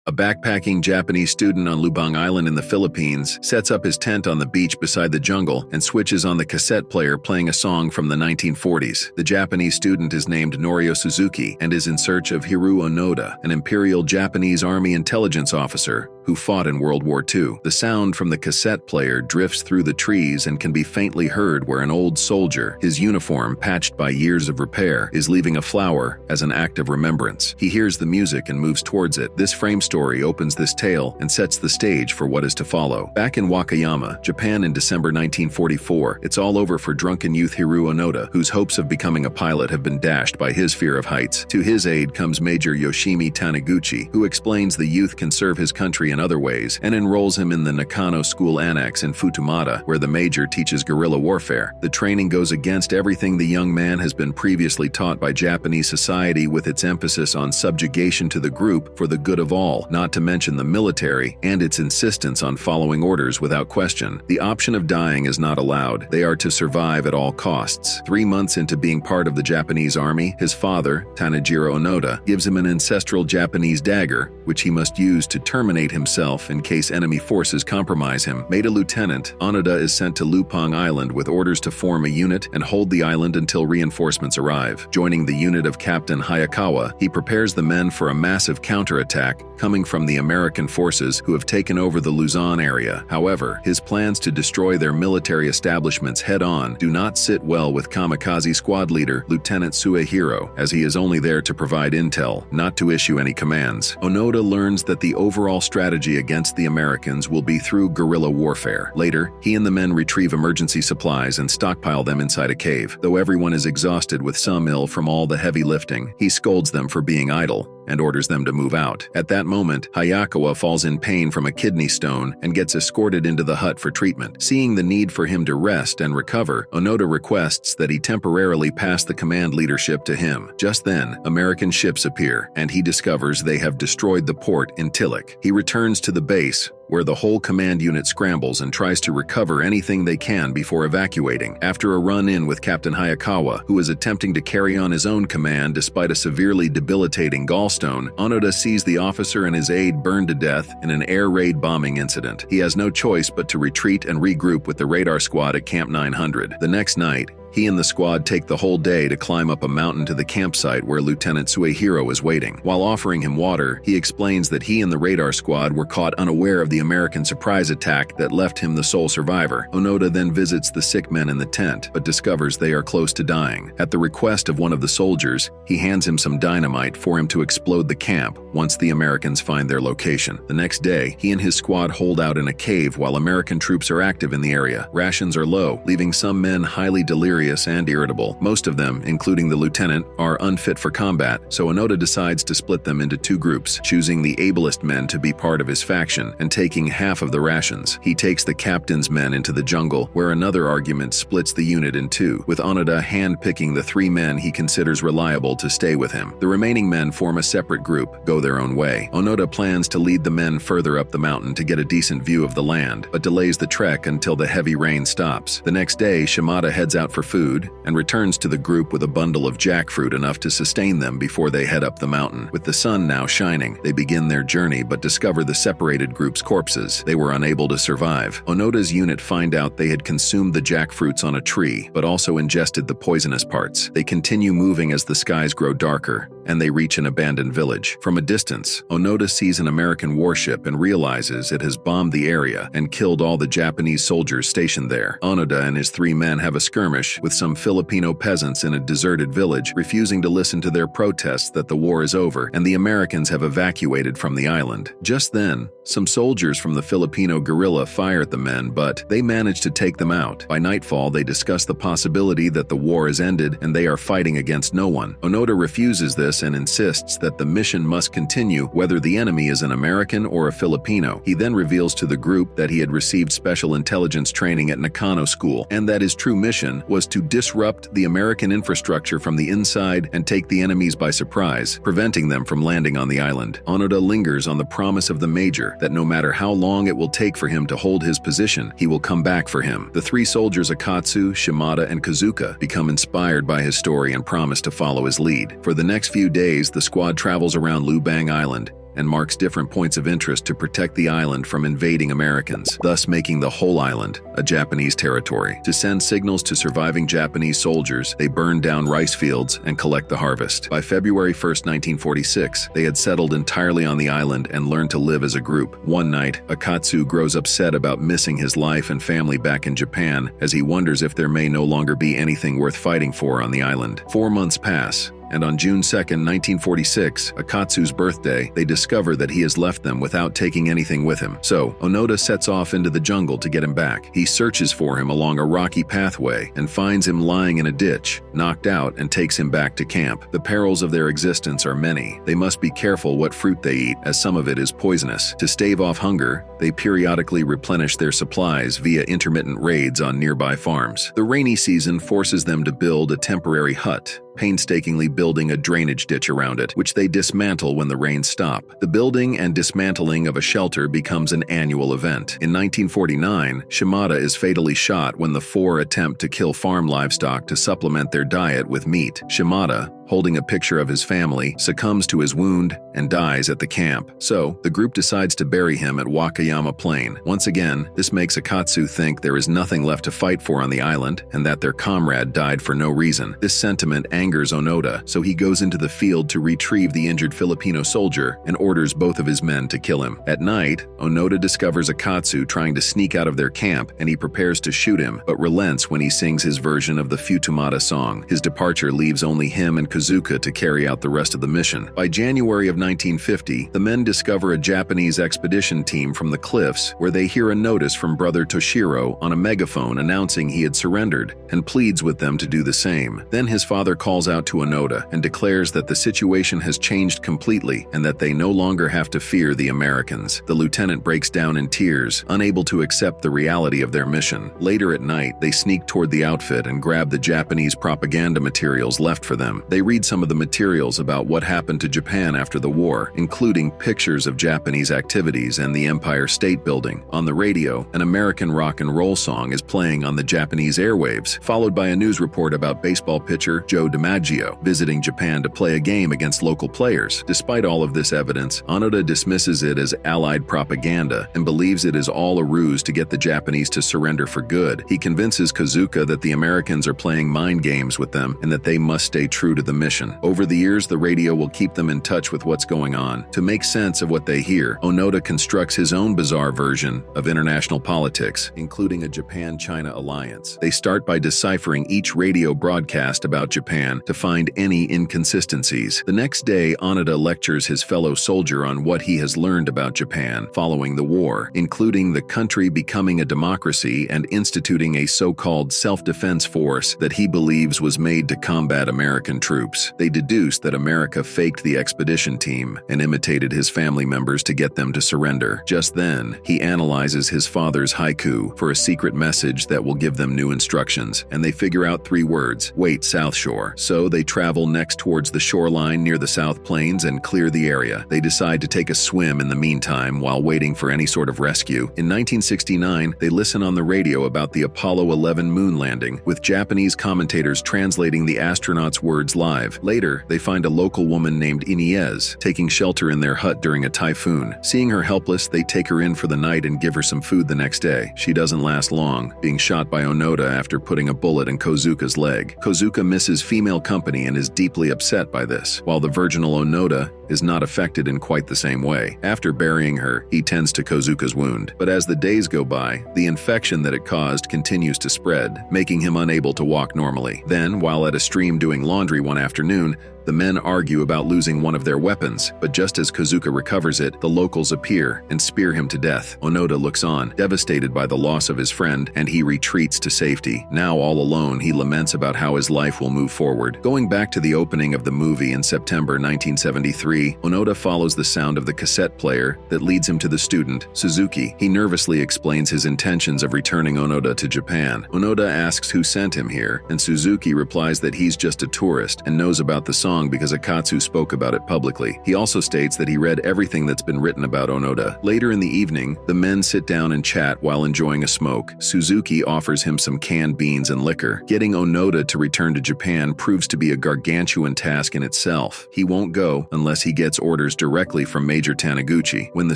A backpacking Japanese student on Lubang Island in the Philippines sets up his tent on the beach beside the jungle and switches on the cassette player playing a song from the 1940s. The Japanese student is named Norio Suzuki and is in search of Hiroo Onoda, an Imperial Japanese Army intelligence officer who fought in World War II. The sound from the cassette player drifts through the trees and can be faintly heard where an old soldier, his uniform patched by years of repair, is leaving a flower as an act of remembrance. He hears the music and moves towards it. This frame story opens this tale and sets the stage for what is to follow. Back in Wakayama, Japan in December 1944, it's all over for drunken youth Hiroo Onoda, whose hopes of becoming a pilot have been dashed by his fear of heights. To his aid comes Major Yoshimi Taniguchi, who explains the youth can serve his country in other ways and enrolls him in the Nakano School Annex in Futomata, where the major teaches guerrilla warfare. The training goes against everything the young man has been previously taught by Japanese society, with its emphasis on subjugation to the group for the good of all, not to mention the military and its insistence on following orders without question. The option of dying is not allowed. They are to survive at all costs. 3 months into being part of the Japanese army, his father, Tanejiro Onoda, gives him an ancestral Japanese dagger, which he must use to terminate himself in case enemy forces compromise him. Made a lieutenant, Onoda is sent to Lupang Island with orders to form a unit and hold the island until reinforcements arrive. Joining the unit of Captain Hayakawa, he prepares the men for a massive counterattack coming from the American forces who have taken over the Luzon area. However, his plans to destroy their military establishments head-on do not sit well with kamikaze squad leader Lieutenant Suehiro, as he is only there to provide intel, not to issue any commands. Onoda learns that the overall strategy against the Americans will be through guerrilla warfare. Later, he and the men retrieve emergency supplies and stockpile them inside a cave. Though everyone is exhausted with some ill from all the heavy lifting, he scolds them for being idle and orders them to move out. At that moment, Hayakawa falls in pain from a kidney stone and gets escorted into the hut for treatment. Seeing the need for him to rest and recover, Onoda requests that he temporarily pass the command leadership to him. Just then, American ships appear, and he discovers they have destroyed the port in Tillich. He returns to the base, where the whole command unit scrambles and tries to recover anything they can before evacuating. After a run-in with Captain Hayakawa, who is attempting to carry on his own command despite a severely debilitating gallstone, Onoda sees the officer and his aide burned to death in an air raid bombing incident. He has no choice but to retreat and regroup with the radar squad at Camp 900. The next night, he and the squad take the whole day to climb up a mountain to the campsite where Lieutenant Suehiro is waiting. While offering him water, he explains that he and the radar squad were caught unaware of the American surprise attack that left him the sole survivor. Onoda then visits the sick men in the tent, but discovers they are close to dying. At the request of one of the soldiers, he hands him some dynamite for him to explode the camp once the Americans find their location. The next day, he and his squad hold out in a cave while American troops are active in the area. Rations are low, leaving some men highly delirious and irritable. Most of them, including the lieutenant, are unfit for combat, so Onoda decides to split them into 2 groups, choosing the ablest men to be part of his faction and taking half of the rations. He takes the captain's men into the jungle, where another argument splits the unit in 2, with Onoda hand-picking the 3 men he considers reliable to stay with him. The remaining men form a separate group, go their own way. Onoda plans to lead the men further up the mountain to get a decent view of the land, but delays the trek until the heavy rain stops. The next day, Shimada heads out for food and returns to the group with a bundle of jackfruit enough to sustain them before they head up the mountain. With the sun now shining, they begin their journey but discover the separated group's corpses. They were unable to survive. Onoda's unit find out they had consumed the jackfruits on a tree, but also ingested the poisonous parts. They continue moving as the skies grow darker, and they reach an abandoned village. From a distance, Onoda sees an American warship and realizes it has bombed the area and killed all the Japanese soldiers stationed there. Onoda and his 3 men have a skirmish with some Filipino peasants in a deserted village, refusing to listen to their protests that the war is over and the Americans have evacuated from the island. Just then, some soldiers from the Filipino guerrilla fire at the men, but they manage to take them out. By nightfall, they discuss the possibility that the war has ended and they are fighting against no one. Onoda refuses this and insists that the mission must continue whether the enemy is an American or a Filipino. He then reveals to the group that he had received special intelligence training at Nakano School and that his true mission was to disrupt the American infrastructure from the inside and take the enemies by surprise, preventing them from landing on the island. Onoda lingers on the promise of the major that no matter how long it will take for him to hold his position, he will come back for him. The 3 soldiers Akatsu, Shimada, and Kazuka become inspired by his story and promise to follow his lead. For the next few days, the squad travels around Lubang Island and marks different points of interest to protect the island from invading Americans, thus making the whole island a Japanese territory. To send signals to surviving Japanese soldiers, they burn down rice fields and collect the harvest. By February 1st, 1946, they had settled entirely on the island and learned to live as a group. One night, Akatsu grows upset about missing his life and family back in Japan, as he wonders if there may no longer be anything worth fighting for on the island. 4 months pass, and on June 2nd, 1946, Akatsu's birthday, they discover that he has left them without taking anything with him. So, Onoda sets off into the jungle to get him back. He searches for him along a rocky pathway and finds him lying in a ditch, knocked out, and takes him back to camp. The perils of their existence are many. They must be careful what fruit they eat, as some of it is poisonous. To stave off hunger, they periodically replenish their supplies via intermittent raids on nearby farms. The rainy season forces them to build a temporary hut, painstakingly building a drainage ditch around it, which they dismantle when the rains stop. The building and dismantling of a shelter becomes an annual event. In 1949, Shimada is fatally shot when the four attempt to kill farm livestock to supplement their diet with meat. Shimada, holding a picture of his family, succumbs to his wound and dies at the camp. So, the group decides to bury him at Wakayama Plain. Once again, this makes Akatsu think there is nothing left to fight for on the island and that their comrade died for no reason. This sentiment angers Onoda, so he goes into the field to retrieve the injured Filipino soldier and orders both of his men to kill him. At night, Onoda discovers Akatsu trying to sneak out of their camp, and he prepares to shoot him, but relents when he sings his version of the Futumata song. His departure leaves only him and Kazuka to carry out the rest of the mission. By January of 1950, the men discover a Japanese expedition team from the cliffs, where they hear a notice from Brother Toshiro on a megaphone announcing he had surrendered, and pleads with them to do the same. Then his father calls out to Onoda and declares that the situation has changed completely and that they no longer have to fear the Americans. The lieutenant breaks down in tears, unable to accept the reality of their mission. Later at night, they sneak toward the outfit and grab the Japanese propaganda materials left for them. They read some of the materials about what happened to Japan after the war, including pictures of Japanese activities and the Empire State Building. On the radio, an American rock and roll song is playing on the Japanese airwaves, followed by a news report about baseball pitcher Joe DiMaggio visiting Japan to play a game against local players. Despite all of this evidence, Onoda dismisses it as Allied propaganda and believes it is all a ruse to get the Japanese to surrender for good. He convinces Kazuka that the Americans are playing mind games with them and that they must stay true to the mission. Over the years, the radio will keep them in touch with what's going on. To make sense of what they hear, Onoda constructs his own bizarre version of international politics, including a Japan-China alliance. They start by deciphering each radio broadcast about Japan to find any inconsistencies. The next day, Onoda lectures his fellow soldier on what he has learned about Japan following the war, including the country becoming a democracy and instituting a so-called self-defense force that he believes was made to combat American troops. They deduce that America faked the expedition team and imitated his family members to get them to surrender. Just then, he analyzes his father's haiku for a secret message that will give them new instructions, and they figure out 3 words: wait, South Shore. So they travel next towards the shoreline near the South Plains and clear the area. They decide to take a swim in the meantime while waiting for any sort of rescue. In 1969, they listen on the radio about the Apollo 11 moon landing, with Japanese commentators translating the astronauts' words live. Later, they find a local woman named Inez taking shelter in their hut during a typhoon. Seeing her helpless, they take her in for the night and give her some food the next day. She doesn't last long, being shot by Onoda after putting a bullet in Kozuka's leg. Kozuka misses female company and is deeply upset by this, while the virginal Onoda is not affected in quite the same way. After burying her, he tends to Kozuka's wound. But as the days go by, the infection that it caused continues to spread, making him unable to walk normally. Then, while at a stream doing laundry one afternoon, the men argue about losing one of their weapons, but just as Kazuka recovers it, the locals appear and spear him to death. Onoda looks on, devastated by the loss of his friend, and he retreats to safety. Now all alone, he laments about how his life will move forward. Going back to the opening of the movie in September 1973, Onoda follows the sound of the cassette player that leads him to the student, Suzuki. He nervously explains his intentions of returning Onoda to Japan. Onoda asks who sent him here, and Suzuki replies that he's just a tourist and knows about the song song because Akatsu spoke about it publicly. He also states that he read everything that's been written about Onoda. Later in the evening, the men sit down and chat while enjoying a smoke. Suzuki offers him some canned beans and liquor. Getting Onoda to return to Japan proves to be a gargantuan task in itself. He won't go unless he gets orders directly from Major Taniguchi. When the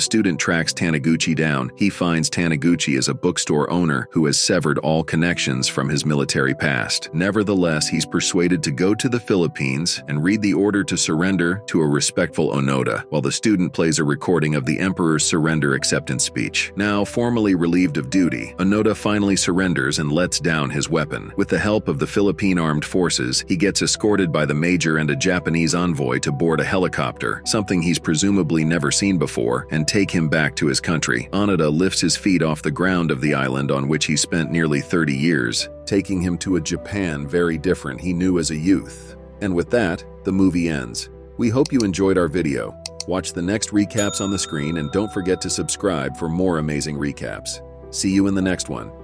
student tracks Taniguchi down, he finds Taniguchi is a bookstore owner who has severed all connections from his military past. Nevertheless, he's persuaded to go to the Philippines and read the order to surrender to a respectful Onoda, while the student plays a recording of the Emperor's surrender acceptance speech. Now formally relieved of duty, Onoda finally surrenders and lets down his weapon. With the help of the Philippine Armed Forces, he gets escorted by the Major and a Japanese envoy to board a helicopter, something he's presumably never seen before, and take him back to his country. Onoda lifts his feet off the ground of the island on which he spent nearly 30 years, taking him to a Japan very different he knew as a youth. And with that, the movie ends. We hope you enjoyed our video. Watch the next recaps on the screen and don't forget to subscribe for more amazing recaps. See you in the next one.